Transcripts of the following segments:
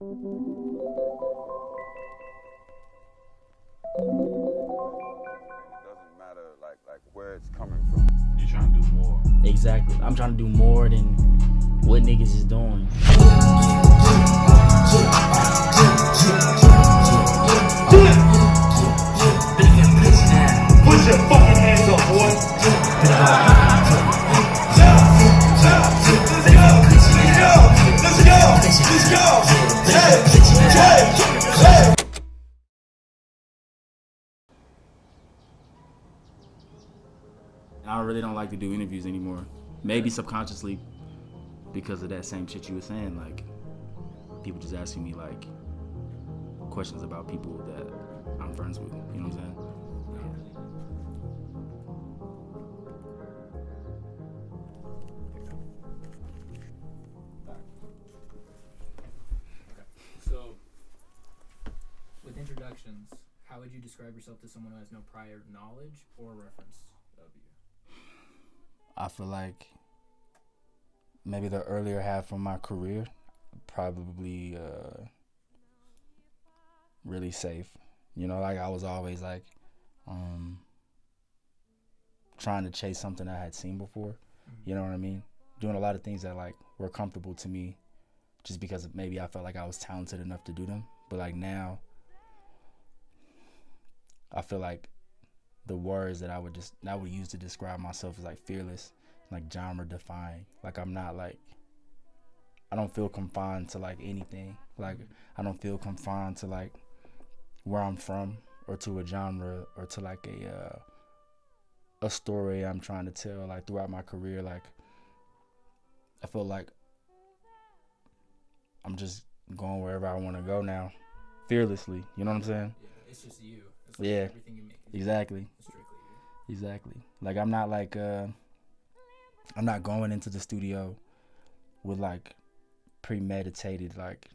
Doesn't matter like where it's coming from. You're trying to do more. Exactly. I'm trying to do more than what niggas is doing. Put your fucking hands up, boy. Let's go. Hey. I really don't like to do interviews anymore. Maybe subconsciously because of that same shit you were saying. Like, people just asking me, like, questions about people that I'm friends with. You know what I'm saying? So, with introductions, how would you describe yourself to someone who has no prior knowledge or reference of you? I feel like maybe the earlier half of my career, probably really safe. You know, like I was always like trying to chase something I had seen before. You know what I mean? Doing a lot of things that like were comfortable to me just because maybe I felt like I was talented enough to do them. But like now, I feel like the words that I would use to describe myself is like fearless, like genre defying. Like I'm not like, I don't feel confined to like anything. Like I don't feel confined to like where I'm from or to a genre or to like a story I'm trying to tell. Like throughout my career, like I feel like I'm just going wherever I want to go now, fearlessly. You know what I'm saying? Yeah, it's just you. It's like Yeah. everything you make is Exactly. strictly you. Exactly. Like I'm not like I'm not going into the studio with like premeditated like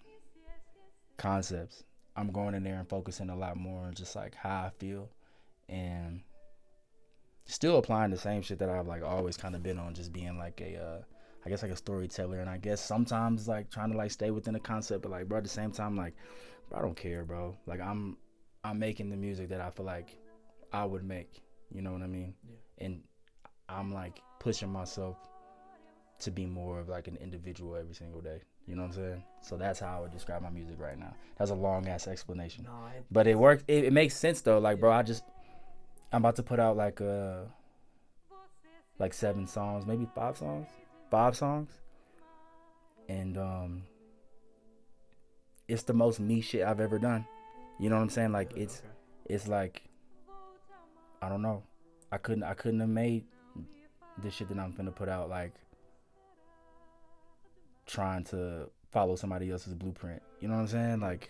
concepts. I'm going in there and focusing a lot more on just like how I feel and still applying the same shit that I've like always kind of been on, just being like I guess like a storyteller, and I guess sometimes like trying to like stay within the concept, but like bro, at the same time, like bro, I don't care, bro. Like I'm making the music that I feel like I would make, you know what I mean? Yeah. And I'm like pushing myself to be more of like an individual every single day. You know what I'm saying? So that's how I would describe my music right now. That's a long ass explanation. But it works. It makes sense though. Like bro, I'm about to put out like 7 songs, maybe 5 songs. 5 songs. And it's the most me shit I've ever done. You know what I'm saying? Like it's like, I don't know. I couldn't have made this shit that I'm finna put out like trying to follow somebody else's blueprint. You know what I'm saying? Like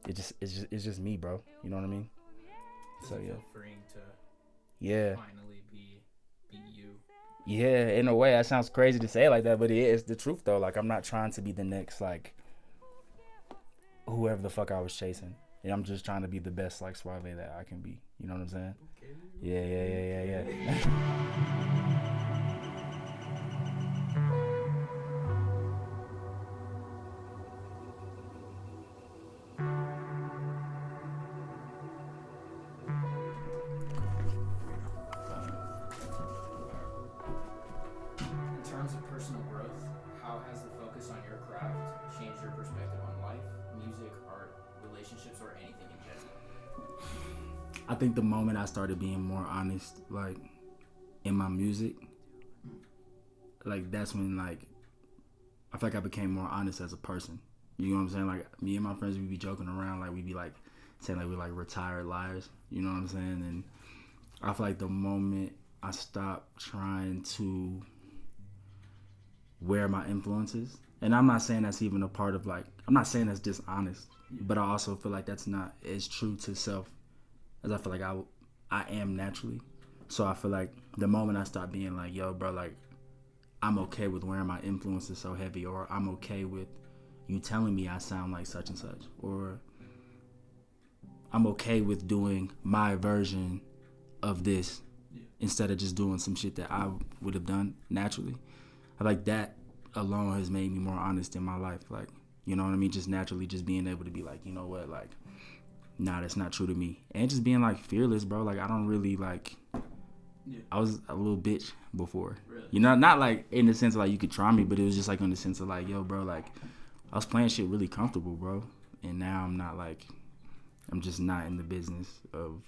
it's just me, bro. You know what I mean? So yeah. Feel freeing to Yeah. finally be you. Yeah, in a way that sounds crazy to say it like that, but it is the truth though. Like I'm not trying to be the next like whoever the fuck I was chasing. And I'm just trying to be the best like swavay that I can be. You know what I'm saying? Okay. Yeah. In terms of personal growth, how has the focus on your craft changed your perspective on life, music, art, relationships, or anything in general? I think the moment I started being more honest, like in my music, like that's when like I feel like I became more honest as a person. You know what I'm saying? Like me and my friends, we be joking around, like we be like saying like we're like retired liars. You know what I'm saying? And I feel like the moment I stopped trying to wear my influences, and I'm not saying that's even a part of like, I'm not saying that's dishonest, but I also feel like that's not as true to self as I feel like I am naturally. So I feel like the moment I start being like, yo, bro, like I'm okay with wearing my influences so heavy, or I'm okay with you telling me I sound like such and such, or I'm okay with doing my version of this instead of just doing some shit that I would have done naturally. I like that alone has made me more honest in my life. Like, You know what I mean? Just naturally, just being able to be like, you know what, like, nah, that's not true to me. And just being like fearless, bro. Like, I don't really like. Yeah. I was a little bitch before. Really? You know, not like in the sense of like you could try me, but it was just like in the sense of like, yo, bro, like I was playing shit really comfortable, bro. And now I'm not like, I'm just not in the business of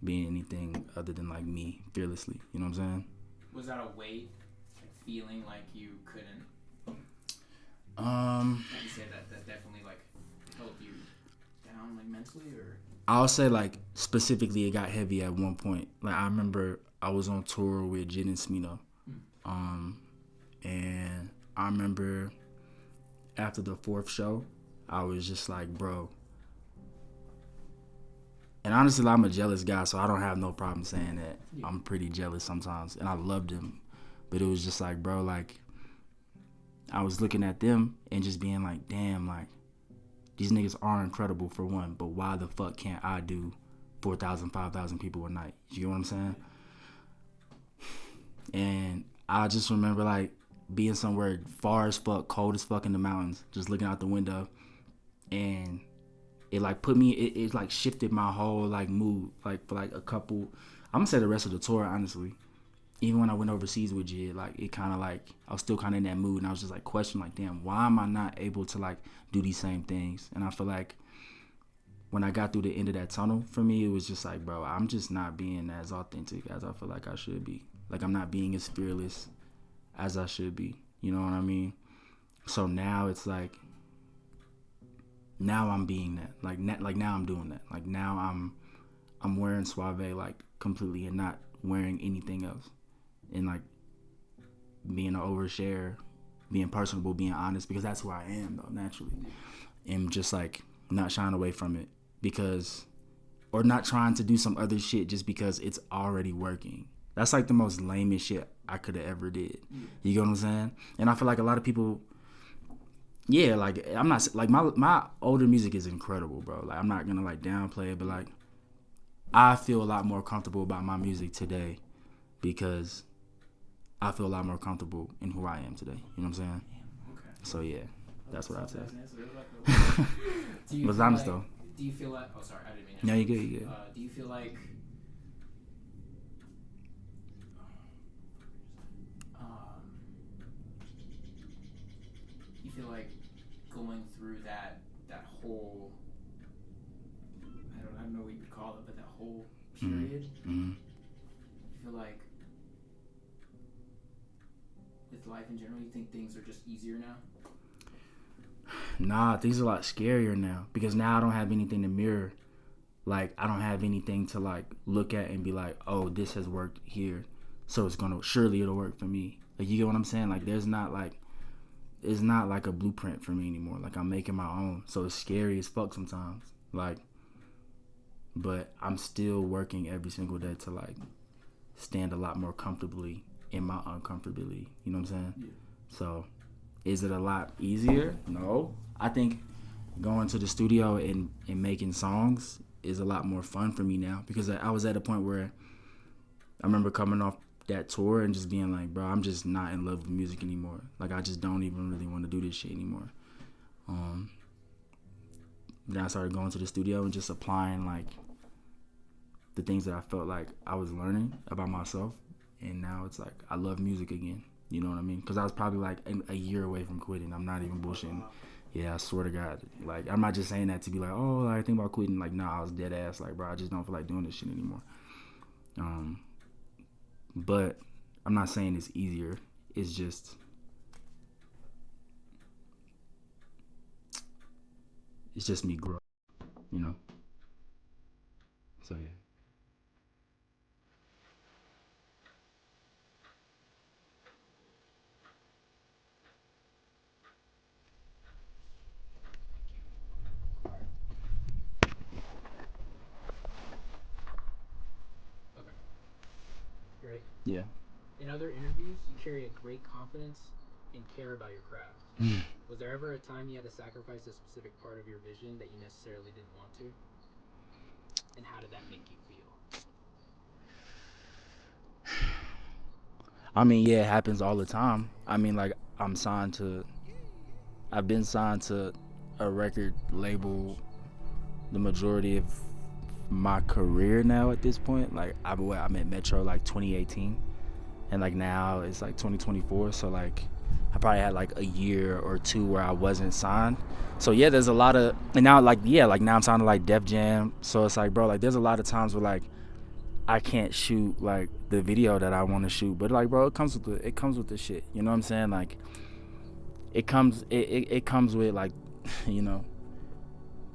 being anything other than like me, fearlessly. You know what I'm saying? Was that a weight, like feeling like you couldn't? Like you said, that definitely like held you down, like mentally, or? I'll say like specifically, it got heavy at one point. Like I remember I was on tour with Jid and Smino, and I remember after the 4th show, I was just like, bro. And honestly, I'm a jealous guy, so I don't have no problem saying that. I'm pretty jealous sometimes, and I loved him, but it was just like, bro, like I was looking at them and just being like, damn, like these niggas are incredible for one, but why the fuck can't I do 4,000, 5,000 people a night? You get what I'm saying? And I just remember like being somewhere far as fuck, cold as fuck in the mountains, just looking out the window, and it like put me, it like shifted my whole like mood, like for like a couple, I'm gonna say the rest of the tour, honestly. Even when I went overseas with Jid, like it kind of like, I was still kind of in that mood, and I was just like questioning like, damn, why am I not able to like do these same things? And I feel like when I got through the end of that tunnel, for me, it was just like, bro, I'm just not being as authentic as I feel like I should be. Like I'm not being as fearless as I should be. You know what I mean? So now it's like, now I'm being that. Like now I'm doing that. Like now I'm wearing swavay like completely and not wearing anything else. And like being an overshare, being personable, being honest, because that's who I am though, naturally. And just like not shying away from it because, or not trying to do some other shit just because it's already working. That's like the most lamest shit I could have ever did. You get what I'm saying? And I feel like a lot of people, yeah, like I'm not like my older music is incredible, bro. Like I'm not gonna like downplay it, but like I feel a lot more comfortable about my music today because I feel a lot more comfortable in who I am today. You know what I'm saying? Okay. So yeah, that's what I'd say. Do you But feel honest like, though. do you feel like? Oh, sorry, I didn't mean to. No, you good. You good. Do you feel like? You feel like going through that whole, I don't know what you would call it, but that whole period. Mm-hmm. You feel like with life in general, you think things are just easier now? Nah, things are a lot scarier now because now I don't have anything to mirror. Like I don't have anything to like look at and be like, oh, this has worked here, so surely it'll work for me. Like you get what I'm saying? Like it's not like a blueprint for me anymore. Like I'm making my own, so it's scary as fuck sometimes. Like, but I'm still working every single day to like stand a lot more comfortably in my uncomfortability. You know what I'm saying? Yeah. So, is it a lot easier? No. I think going to the studio and making songs is a lot more fun for me now because I was at a point where I remember coming off that tour and just being like, bro, I'm just not in love with music anymore. Like I just don't even really want to do this shit anymore. Then I started going to the studio and just applying like the things that I felt like I was learning about myself, and now it's like I love music again. You know what I mean? Because I was probably like a year away from quitting. I'm not even bullshitting. Yeah, I swear to God. Like I'm not just saying that to be like, oh, I think about quitting. Like nah, I was dead ass. Like bro, I just don't feel like doing this shit anymore. But I'm not saying it's easier. It's just me growing, you know. So yeah. Great. Yeah. In other interviews, you carry a great confidence and care about your craft. Was there ever a time you had to sacrifice a specific part of your vision that you necessarily didn't want to? And how did that make you feel? I mean, yeah, it happens all the time. I mean, like I'm signed to I've been signed to a record label the majority of my career now at this point. Like I'm at Metro like 2018, and like now it's like 2024. So like I probably had like a year or two where I wasn't signed. So yeah, there's a lot of, and now like now I'm signed to like Def Jam. So it's like, bro, like there's a lot of times where like I can't shoot like the video that I want to shoot, but like, bro, it comes with the shit. You know what I'm saying? Like it comes with like, you know,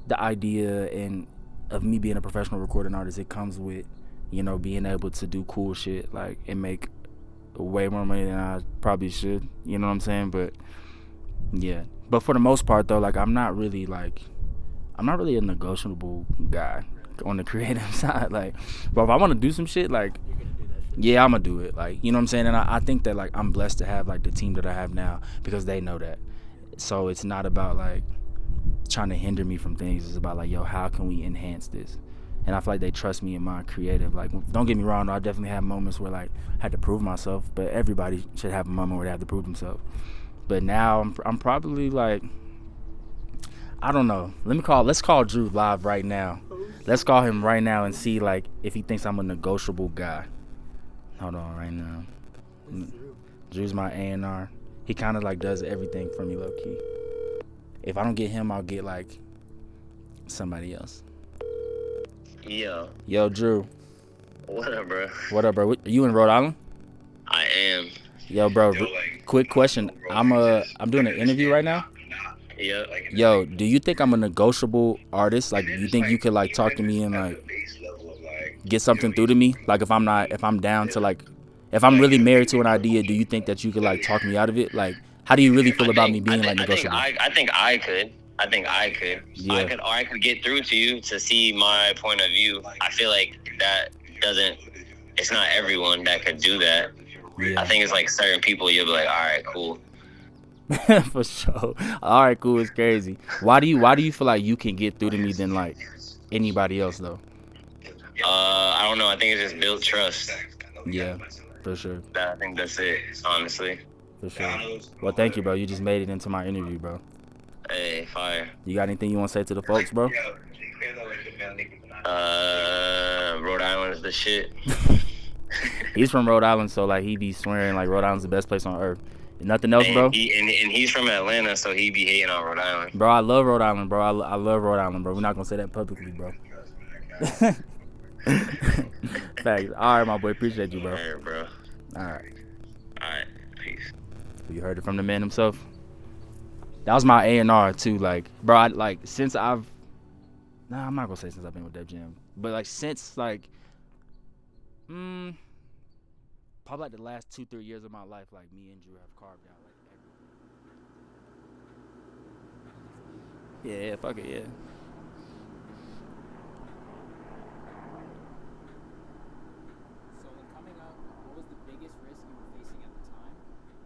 the idea and of me being a professional recording artist. It comes with, you know, being able to do cool shit like and make way more money than I probably should. You know what I'm saying? But yeah. But for the most part though, like I'm not really a negotiable guy on the creative side. Like, but if I want to do some shit, like, yeah, I'm gonna do it. Like, you know what I'm saying? And I think that like I'm blessed to have like the team that I have now because they know that. So it's not about like trying to hinder me from things. It's about like, yo, how can we enhance this? And I feel like they trust me in my creative. Like, don't get me wrong, I definitely have moments where like I had to prove myself, but everybody should have a moment where they have to prove themselves. But now I'm probably like, I don't know. Let's call Drew live right now. Let's call him right now and see like if he thinks I'm a negotiable guy. Hold on right now. Drew's my A&R. He kind of like does everything for me low key. If I don't get him, I'll get like somebody else. Yo, Drew. What up, bro? What up, bro? Are you in Rhode Island? I am. Yo, bro. Quick question. I'm doing an interview right now. Yeah. Yo, do you think I'm a negotiable artist? Like, do you think you could like talk to me and like get something through to me? Like, if I'm down to like, if I'm really married to an idea, do you think that you could like talk me out of it? Like, how do you really feel about me being like negotiable? I think I could. Yeah. I could get through to you to see my point of view. I feel like it's not everyone that could do that. Yeah. I think it's like certain people you'll be like, all right, cool. For sure. All right, cool. It's crazy. Why do you feel like you can get through to me than like anybody else though? I don't know. I think it's just built trust. Yeah, for sure. I think that's it, honestly. For sure. Well, thank you, bro. You just made it into my interview, bro. Hey, fire. You got anything you want to say to the folks, bro? Rhode Island is the shit. He's from Rhode Island, so like he be swearing like Rhode Island's the best place on earth. Nothing else, bro? And he's from Atlanta, so he be hating on Rhode Island. Bro, I love Rhode Island, bro. I love Rhode Island, bro. We're not gonna say that publicly, bro. Thanks. All right, my boy. Appreciate you, bro. All right, bro. All right. Peace. You heard it from the man himself. That was my A&R too. Like, bro, I'm not gonna say since I've been with Def Jam, but like since like, probably like the last 2-3 years of my life, like me and Drew have carved out like everything. Yeah, fuck it, yeah. So when coming up, what was the biggest risk you were facing at the time?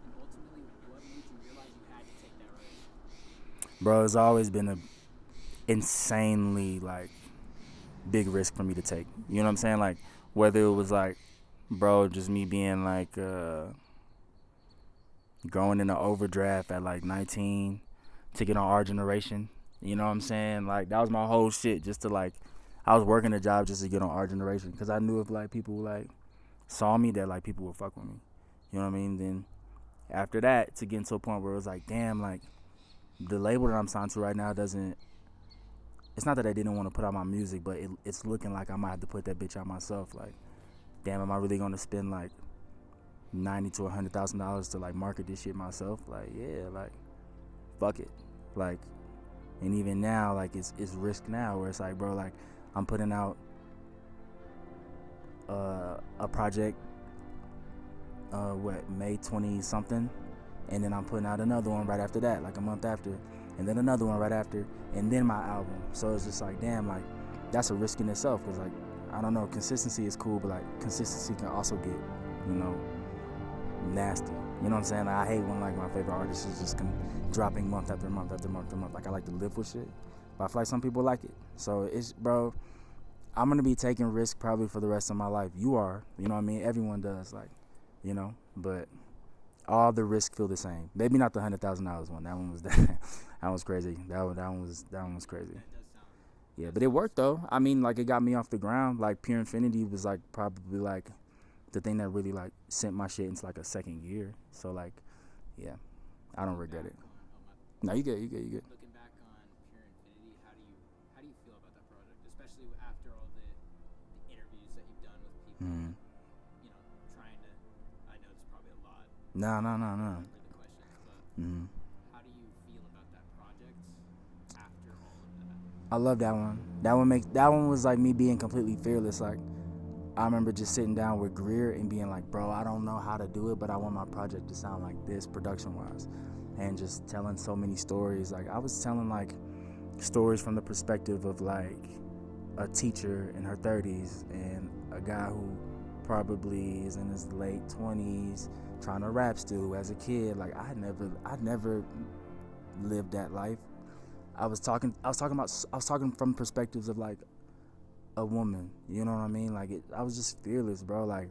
And ultimately, what made you realize you had to take that risk? Bro, it's always been a insanely like big risk for me to take. You know what I'm saying? Like whether it was like, bro, just me being like going in an overdraft at like 19 to get on our generation. You know what I'm saying? Like that was my whole shit, just to like, I was working a job just to get on our generation because I knew if like people like saw me that like people would fuck with me. You know what I mean? Then after that, to get into a point where it was like, damn, like the label that I'm signed to right now doesn't, it's not that I didn't want to put out my music, but it's looking like I might have to put that bitch out myself. Like, damn, am I really going to spend like $90,000 to $100,000 to like market this shit myself? Like, yeah, like, fuck it. Like, and even now, like, it's risk now where it's like, bro, like, I'm putting out a project, May 20 something, and then I'm putting out another one right after that, like a month after, and then another one right after, and then my album. So it's just like, damn, like, that's a risk in itself, because like, I don't know, consistency is cool, but like consistency can also get, you know, nasty. You know what I'm saying? Like, I hate when like my favorite artists is just dropping month after month after month after month. Like, I like to live with shit, but I feel like some people like it. So it's, bro, I'm gonna be taking risk probably for the rest of my life. You are, you know what I mean? Everyone does, like, you know, but all the risks feel the same. Maybe not the $100,000 one. That one was that was crazy. That one was crazy. Yeah, but it worked though. I mean, like, it got me off the ground. Like, Pure Infinity was like probably like the thing that really like sent my shit into like a second gear. So like, yeah, I don't regret it. No, you good. Looking back on Pure Infinity, how do you feel about that project, especially after all the interviews that you've done with people? Mm. You know, trying to. I know it's probably a lot. No. The questions, but Mm. how do you feel about that project after all of that? I love that one. That one was like me being completely fearless. Like, I remember just sitting down with Greer and being like, bro, I don't know how to do it, but I want my project to sound like this production-wise. And just telling so many stories. Like, I was telling like stories from the perspective of like a teacher in her 30s and a guy who probably is in his late 20s trying to rap still as a kid. Like, I'd never lived that life. I was talking from perspectives of like a woman, you know what I mean? Like, I was just fearless, bro. Like,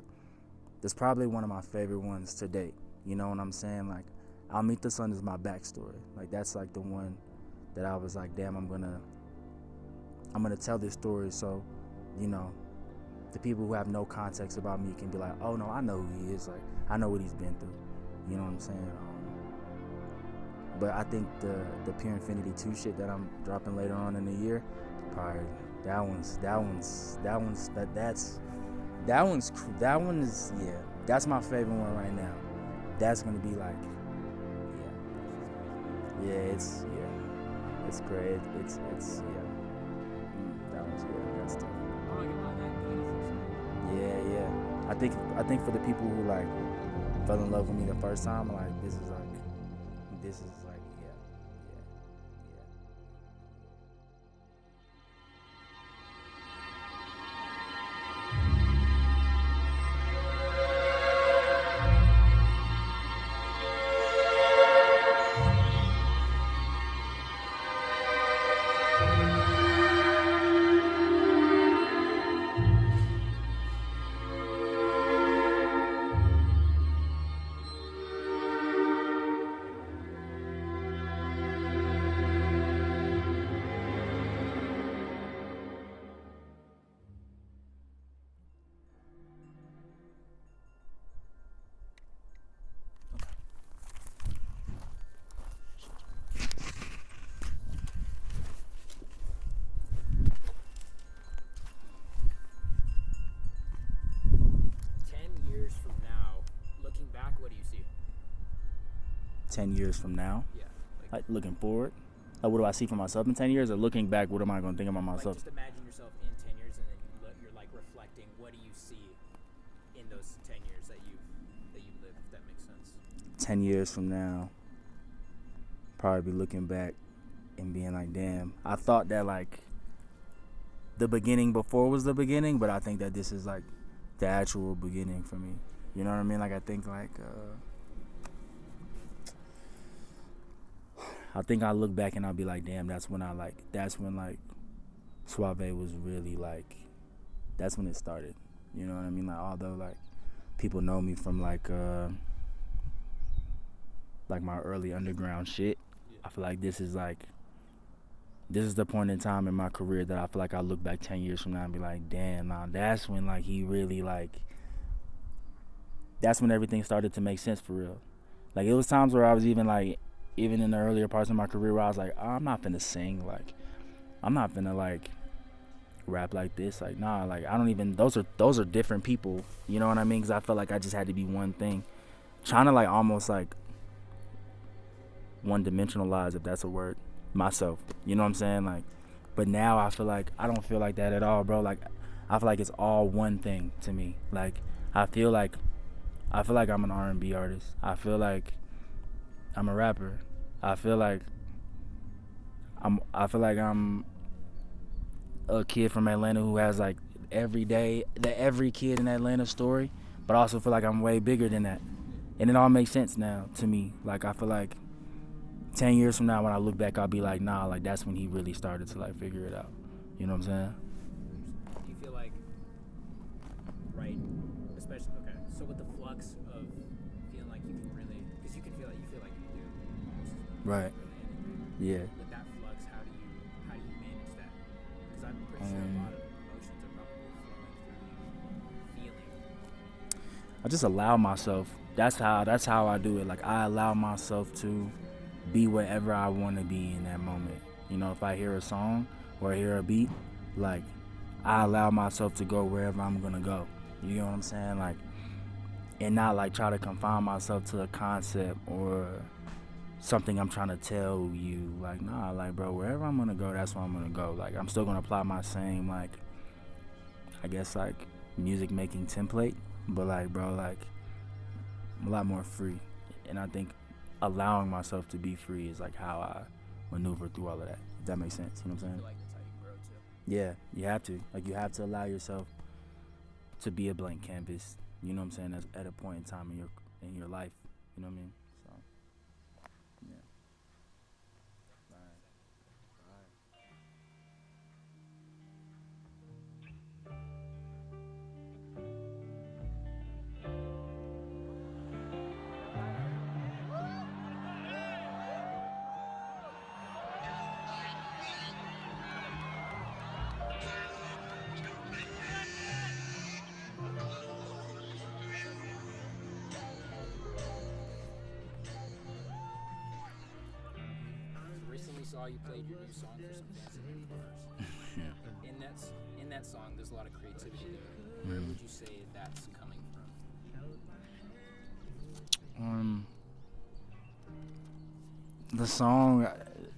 that's probably one of my favorite ones to date. You know what I'm saying? Like, I'll Meet the Sun is my backstory. Like, that's like the one that I was like, damn, I'm gonna tell this story so, you know, the people who have no context about me can be like, oh no, I know who he is. Like, I know what he's been through. You know what I'm saying? But I think the Pure Infinity 2 shit that I'm dropping later on in the year, probably that one is, yeah, that's my favorite one right now. That's gonna be like, it's great. It's yeah. That one's good. That's tough. Yeah. I think for the people who like fell in love with me the first time, like this is like yeah. 10 years from now, Yeah. like looking forward, like what do I see for myself in 10 years, or looking back, what am I gonna think about myself? Just imagine yourself in 10 years and then you're like reflecting, what do you see in those 10 years that you've lived, if that makes sense? 10 years from now, probably be looking back and being like, damn, I thought that like the beginning before was the beginning, but I think that this is like the actual beginning for me. You know what I mean? Like, I think like I think I look back and I'll be like, damn, that's when like Swavay was really like, that's when it started. You know what I mean? Like, although like people know me from like my early underground shit, I feel like this is the point in time in my career that I feel like I'll look back 10 years from now and be like, damn, nah, that's when like he really like, that's when everything started to make sense for real. Like, it was times where I was even in the earlier parts of my career where I was like, oh, I'm not finna sing, like, I'm not finna like rap like this, like, nah, like, I don't even, those are different people, you know what I mean? Because I felt like I just had to be one thing, trying to like almost like one-dimensionalize, if that's a word, myself, you know what I'm saying? Like, but now I feel like I don't feel like that at all, bro. Like, I feel like it's all one thing to me. Like, I feel like I'm an R&B artist. I feel like I'm a rapper. I feel like I'm a kid from Atlanta who has like every kid in Atlanta story, but I also feel like I'm way bigger than that. And it all makes sense now to me. Like, I feel like 10 years from now when I look back, I'll be like, nah, like that's when he really started to like figure it out. You know what I'm saying? Do you feel like, right, especially, okay, so with the flux of feeling like you can really Right. Yeah. With that flux, how do you manage that? Because I'm pretty sure a lot of emotions are probably flowing through you, feeling. I just allow myself. That's how I do it. Like I allow myself to be wherever I want to be in that moment. You know, if I hear a song or I hear a beat, like I allow myself to go wherever I'm gonna go. You know what I'm saying? Like, and not like try to confine myself to a concept or something I'm trying to tell you. Like, nah, like bro, wherever I'm gonna go, that's where I'm gonna go. Like I'm still gonna apply my same, like, I guess like music making template, but like bro, like I'm a lot more free. And I think allowing myself to be free is like how I maneuver through all of that. If that makes sense, you know what I'm I saying? feel like that's how you grow too. Yeah, you have to. Like you have to allow yourself to be a blank canvas. You know what I'm saying? At a point in time in your life. You know what I mean? So yeah. Recently saw you played your new song for some fancy headquarters. Yeah. In that song, there's a lot of creativity there. Where would you say that's coming from? The song,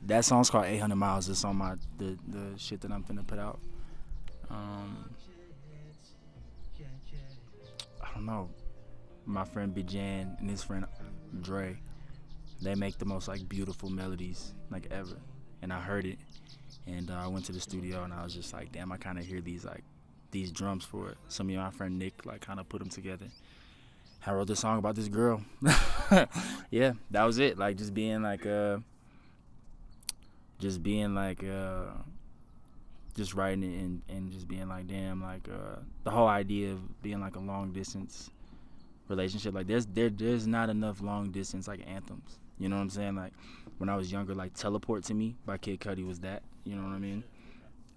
that song's called 800 Miles. It's on the shit that I'm finna put out. I don't know. My friend Bijan and his friend Dre, they make the most like beautiful melodies like ever. And I heard it, and I went to the studio and I was just like, damn, I kind of hear these drums for it. So me and my friend Nick like kind of put them together. I wrote this song about this girl. Yeah, that was it. Like just being like just writing it and just being like, damn, like the whole idea of being like a long distance relationship. Like there's not enough long distance like anthems. You know what I'm saying? Like when I was younger, like Teleport to Me by Kid Cudi was that. You know what I mean?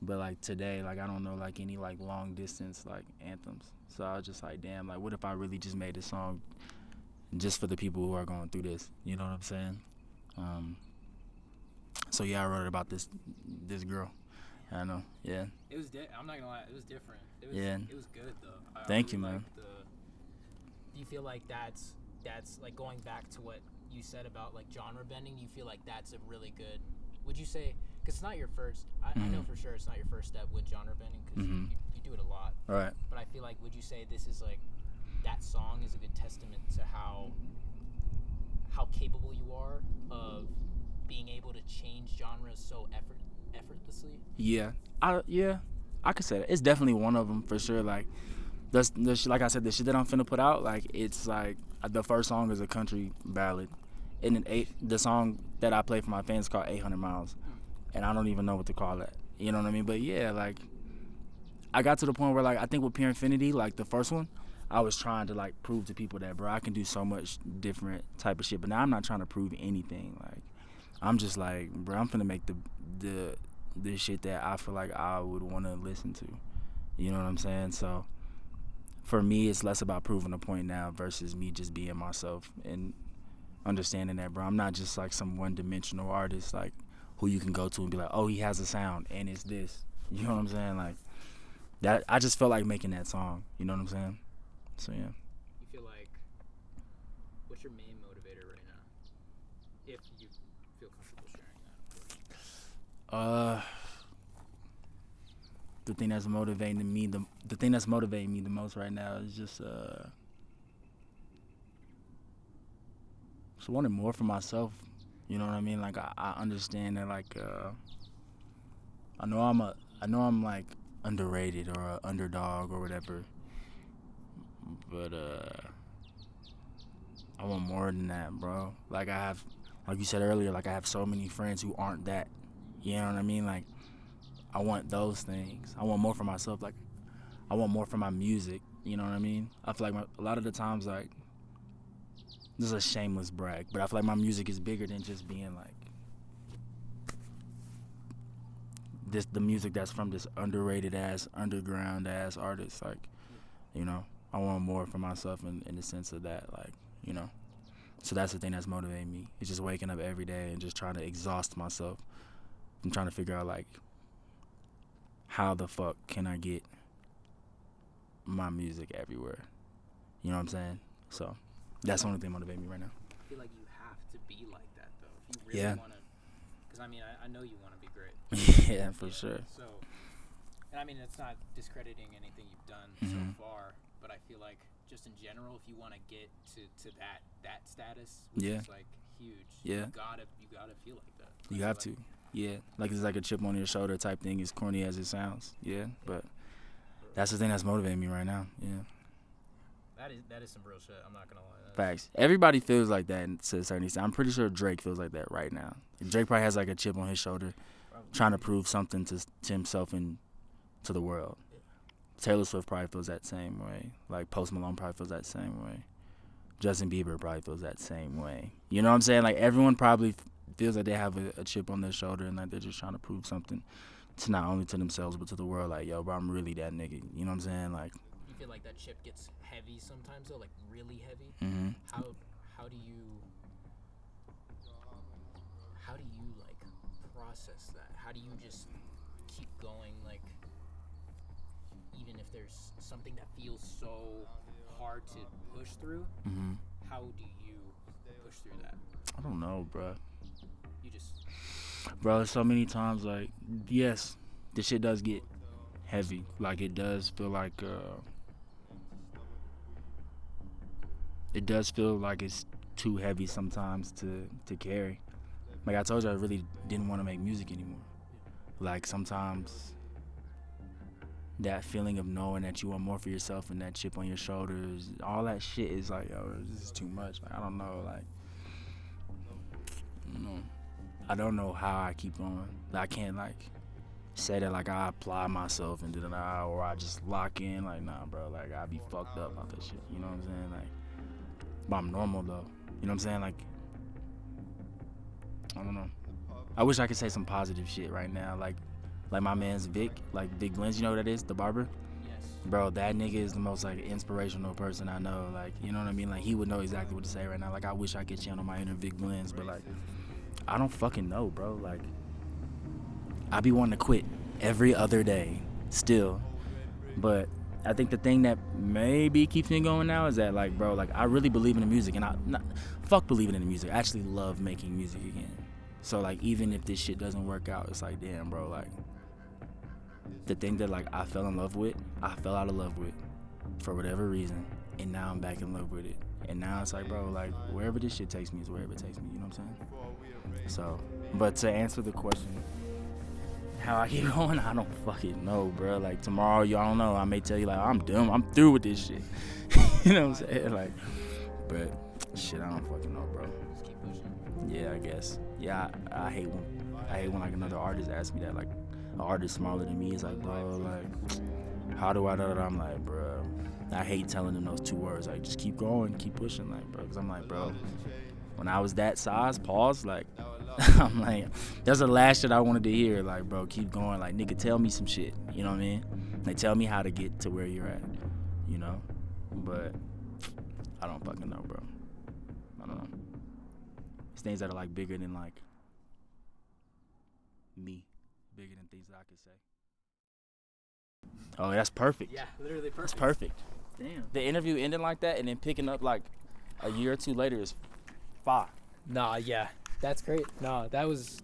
But like today, like I don't know like any like long distance like anthems. So I was just like, damn, like what if I really just made a song just for the people who are going through this? You know what I'm saying? So yeah, I wrote it about this girl. I know, yeah. It was I'm not gonna lie, it was different. It was good though. Thank you, man. Do you feel like that's like going back to what you said about like genre bending? Do you feel like that's a really good? Would you say? Because it's not your first. I know for sure it's not your first step with genre bending because you do it a lot. Right. But I feel like, would you say this is like that song is a good testament to how capable you are of being able to change genres so effortlessly? Yeah, I could say that. It's definitely one of them for sure. Like, like I said, the shit that I'm finna put out, like it's like the first song is a country ballad, and then the song that I play for my fans is called 800 Miles, and I don't even know what to call that. You know what I mean? But yeah, like I got to the point where like I think with Pure Infinity, like the first one, I was trying to like prove to people that bro, I can do so much different type of shit. But now I'm not trying to prove anything. Like I'm just like, bro, I'm finna make the shit that I feel like I would want to listen to. You know what I'm saying? So for me, it's less about proving a point now versus me just being myself and understanding that, bro, I'm not just like some one-dimensional artist like who you can go to and be like, oh, he has a sound and it's this. You know what I'm saying? Like that. I just felt like making that song. You know what I'm saying? So yeah. You feel like, what's your main motivator right now? If you feel comfortable sharing that. The thing that's motivating me the most right now is just wanting more for myself. You know what I mean? Like I understand that like I know I'm like underrated or a underdog or whatever, but I want more than that, bro. Like I have, like you said earlier, like I have so many friends who aren't that. You know what I mean? Like I want those things. I want more for myself. Like I want more for my music. You know what I mean? I feel like a lot of the times, like, this is a shameless brag, but I feel like my music is bigger than just being like the music that's from this underrated ass, underground ass artist. Like, you know, I want more for myself in the sense of that, like, you know. So that's the thing that's motivating me. It's just waking up every day and just trying to exhaust myself. I'm trying to figure out, like, how the fuck can I get my music everywhere? You know what I'm saying? So that's the only thing motivating me right now. I feel like you have to be like that, though. If you really Yeah. want to, because I mean, I know you want to be great. Yeah, for sure. So, and I mean, it's not discrediting anything you've done Mhm. so far, but I feel like just in general, if you want to get to that status, which Yeah. is like huge, Yeah. you gotta feel like that. I You feel have like- to. Yeah. Like it's like a chip on your shoulder type thing, as corny as it sounds. Yeah. But that's the thing that's motivating me right now. Yeah. That is some real shit. I'm not gonna lie. Facts. Everybody feels like that to a certain extent. I'm pretty sure Drake feels like that right now. Drake probably has like a chip on his shoulder, trying to prove something to himself and to the world. Taylor Swift probably feels that same way. Like Post Malone probably feels that same way. Justin Bieber probably feels that same way. You know what I'm saying? Like everyone probably feels like they have a chip on their shoulder and like they're just trying to prove something to not only to themselves but to the world. Like, yo, bro, I'm really that nigga. You know what I'm saying? Like, You feel like that chip gets heavy sometimes, though, like really heavy. mhm. How do you like process that? How do you just keep going, like, even if there's something that feels so hard to push through? Mhm. How do you push through that? I don't know, bro. You just Bro, there's so many times, like, yes, this shit does get heavy. Like, it does feel like, it does feel like it's too heavy sometimes to carry. Like I told you, I really didn't want to make music anymore. Like, sometimes that feeling of knowing that you want more for yourself and that chip on your shoulders, all that shit is like, yo, this is too much. Like, I don't know, like, I don't know how I keep going. I can't, like, say that, like, I apply myself and or I just lock in. Like, nah, bro, like, I be fucked up about that shit. You know what I'm saying? Like, but I'm normal, though. You know what I'm saying? Like, I don't know. I wish I could say some positive shit right now. Like my man's Vic, like Vic Blends, you know what that is? The barber? yes. Bro, that nigga is the most, like, inspirational person I know. Like, you know what I mean? Like, he would know exactly what to say right now. Like, I wish I could channel my inner Vic Blends, but, like, I don't fucking know, bro. Like, I be wanting to quit every other day still. But I think the thing that maybe keeps me going now is that, like, bro, like, I really believe in the music. And fuck believing in the music. I actually love making music again. So, like, even if this shit doesn't work out, it's like, damn, bro, like, the thing that, like, I fell in love with, I fell out of love with for whatever reason, and now I'm back in love with it. And now it's like, bro, like, wherever this shit takes me is wherever it takes me, you know what I'm saying? So, but to answer the question, how I keep going, I don't fucking know, bro. Like, tomorrow, y'all don't know, I may tell you, like, I'm done, I'm through with this shit. You know what I'm saying? Like, but, shit, I don't fucking know, bro. Just keep pushing. Yeah, I guess. Yeah, I hate when like another artist asks me that, like an artist smaller than me is like, bro, like, how do I know that? I'm like, bro, I hate telling them those two words, like, just keep going, keep pushing, like, bro, because I'm like, bro, when I was that size, pause, like, I'm like, that's the last shit I wanted to hear, like, bro, keep going, like, nigga, tell me some shit, you know what I mean? Like, tell me how to get to where you're at, you know? But I don't fucking know, bro. I don't know. It's things that are, like, bigger than, like, me. Bigger than things that I could say. Oh, that's perfect. Yeah, literally perfect. That's perfect. Damn. The interview ending like that and then picking up, like, a year or two later is fire. Nah, yeah. That's great. Nah, that was